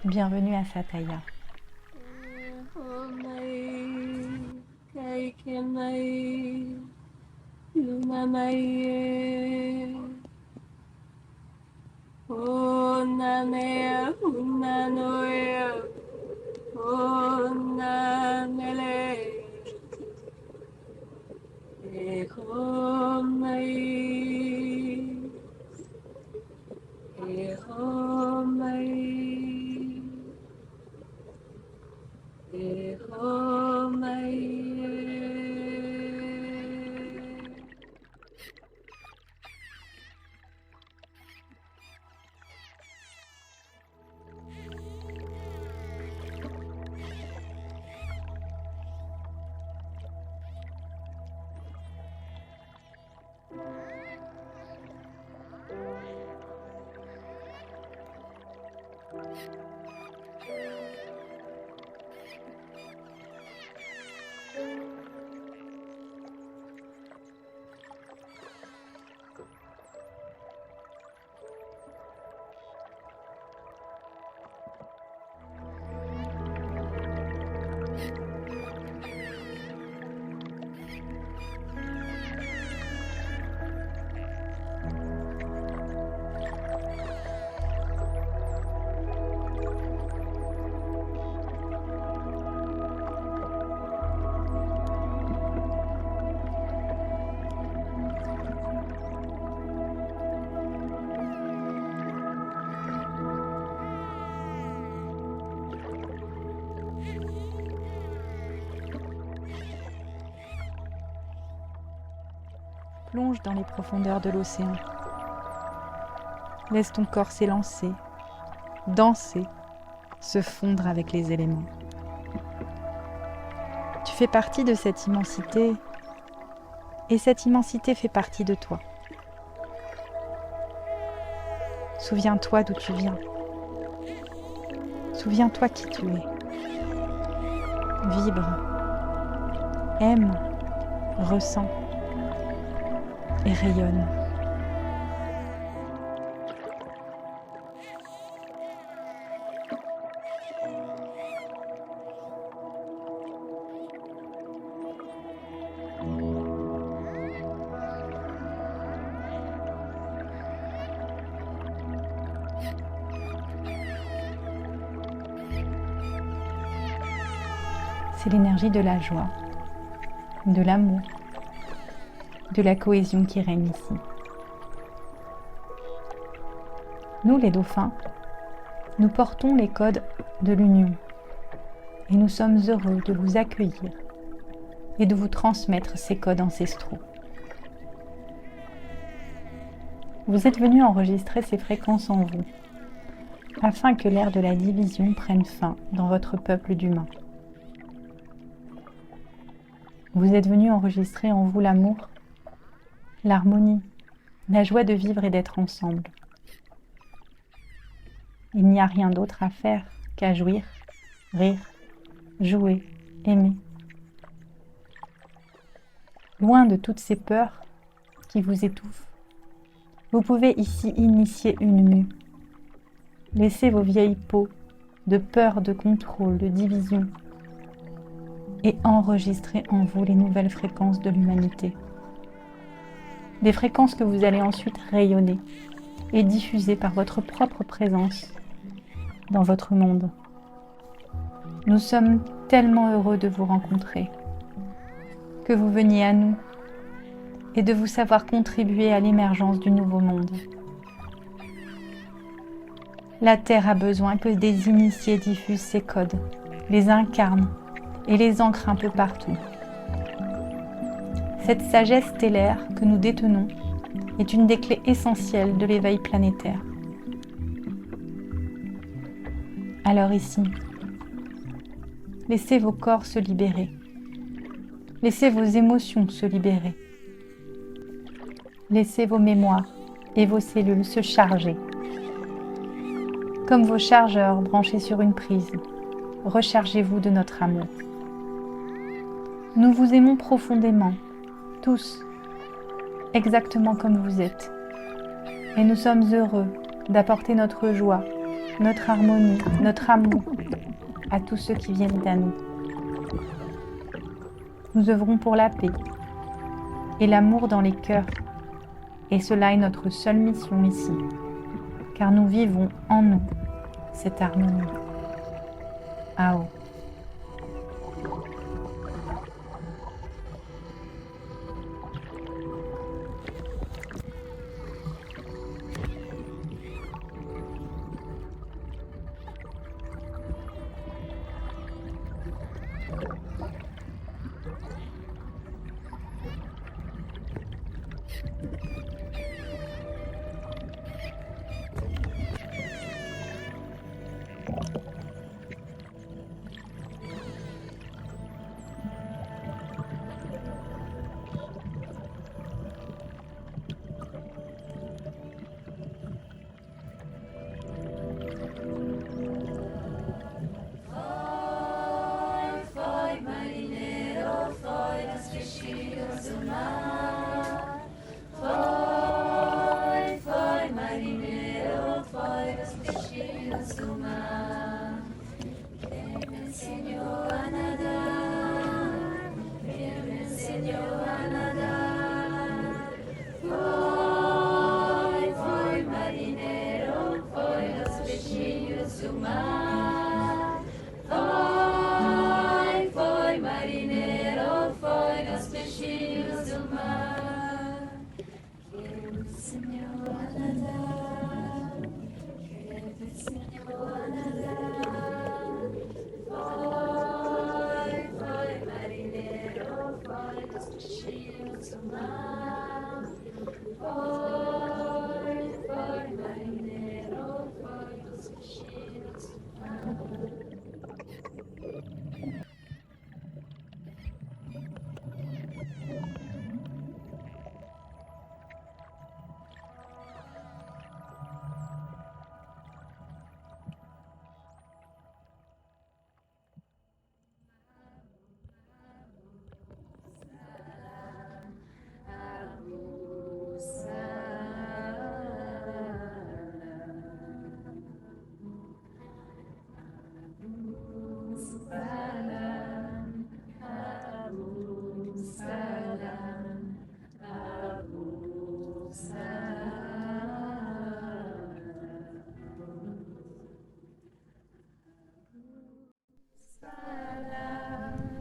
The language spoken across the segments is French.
Bienvenue à Sataya. Plonge dans les profondeurs de l'océan. Laisse ton corps s'élancer, danser, se fondre avec les éléments. Tu fais partie de cette immensité et cette immensité fait partie de toi. Souviens-toi d'où tu viens. Souviens-toi qui tu es. Vibre, aime, ressens et rayonne. C'est l'énergie de la joie, de l'amour, de la cohésion qui règne ici. Nous, les dauphins, nous portons les codes de l'union et nous sommes heureux de vous accueillir et de vous transmettre ces codes ancestraux. Vous êtes venus enregistrer ces fréquences en vous afin que l'ère de la division prenne fin dans votre peuple d'humains. Vous êtes venus enregistrer en vous l'amour, l'harmonie, la joie de vivre et d'être ensemble. Il n'y a rien d'autre à faire qu'à jouir, rire, jouer, aimer. Loin de toutes ces peurs qui vous étouffent, vous pouvez ici initier une mue. Laissez vos vieilles peaux de peur, de contrôle, de division et enregistrez en vous les nouvelles fréquences de l'humanité. Des fréquences que vous allez ensuite rayonner et diffuser par votre propre présence dans votre monde. Nous sommes tellement heureux de vous rencontrer, que vous veniez à nous et de vous savoir contribuer à l'émergence du nouveau monde. La Terre a besoin que des initiés diffusent ces codes, les incarnent et les ancrent un peu partout. Cette sagesse stellaire que nous détenons est une des clés essentielles de l'éveil planétaire. Alors ici, laissez vos corps se libérer. Laissez vos émotions se libérer. Laissez vos mémoires et vos cellules se charger. Comme vos chargeurs branchés sur une prise, rechargez-vous de notre amour. Nous vous aimons profondément, tous, exactement comme vous êtes. Et nous sommes heureux d'apporter notre joie, notre harmonie, notre amour à tous ceux qui viennent à nous. Nous œuvrons pour la paix et l'amour dans les cœurs, et cela est notre seule mission ici, car nous vivons en nous cette harmonie. Ao.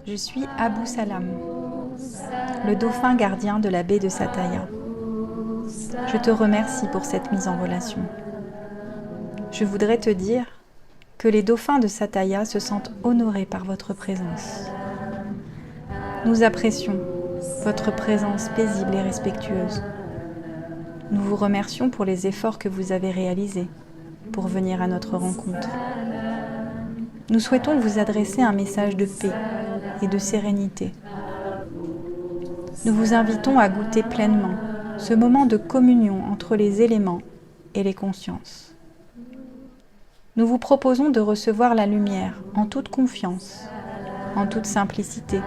Je suis Abou Salam, le dauphin gardien de la baie de Sataya. Je te remercie pour cette mise en relation. Je voudrais te dire que les dauphins de Sataya se sentent honorés par votre présence. Nous apprécions votre présence paisible et respectueuse. Nous vous remercions pour les efforts que vous avez réalisés pour venir à notre rencontre. Nous souhaitons vous adresser un message de paix et de sérénité. Nous vous invitons à goûter pleinement ce moment de communion entre les éléments et les consciences. Nous vous proposons de recevoir la lumière en toute confiance, en toute simplicité,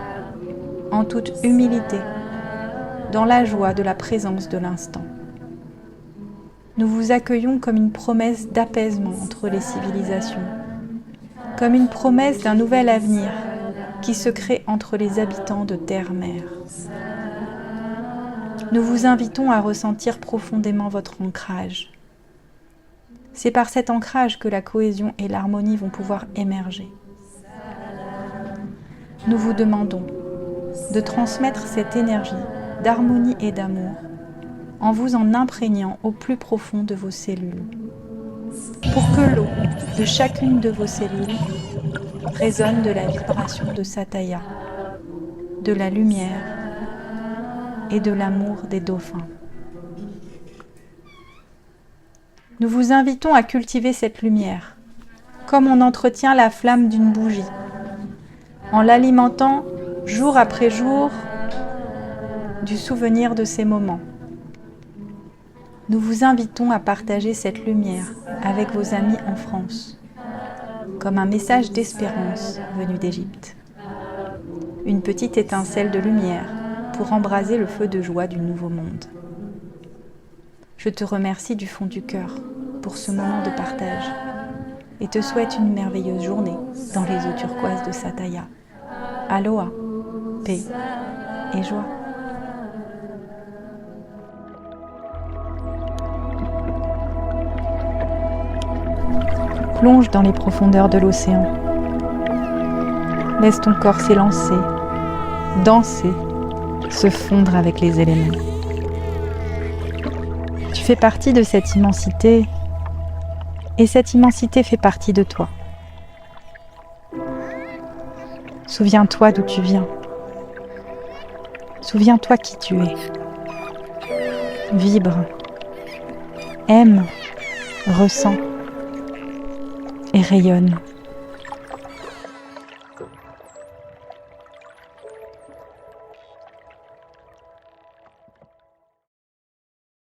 en toute humilité, dans la joie de la présence de l'instant. Nous vous accueillons comme une promesse d'apaisement entre les civilisations, comme une promesse d'un nouvel avenir qui se crée entre les habitants de terre-mer. Nous vous invitons à ressentir profondément votre ancrage. C'est par cet ancrage que la cohésion et l'harmonie vont pouvoir émerger. Nous vous demandons de transmettre cette énergie d'harmonie et d'amour en vous en imprégnant au plus profond de vos cellules, pour que l'eau de chacune de vos cellules résonne de la vibration de Sataya, de la lumière et de l'amour des dauphins. Nous vous invitons à cultiver cette lumière, comme on entretient la flamme d'une bougie, en l'alimentant jour après jour du souvenir de ces moments. Nous vous invitons à partager cette lumière avec vos amis en France, comme un message d'espérance venu d'Égypte. Une petite étincelle de lumière pour embraser le feu de joie du nouveau monde. Je te remercie du fond du cœur pour ce moment de partage. et te souhaite une merveilleuse journée dans les eaux turquoises de Sataya. Aloha, paix et joie. Plonge dans les profondeurs de l'océan. Laisse ton corps s'élancer, danser, se fondre avec les éléments. Tu fais partie de cette immensité et cette immensité fait partie de toi. Souviens-toi d'où tu viens. Souviens-toi qui tu es. Vibre, aime, ressens et rayonne.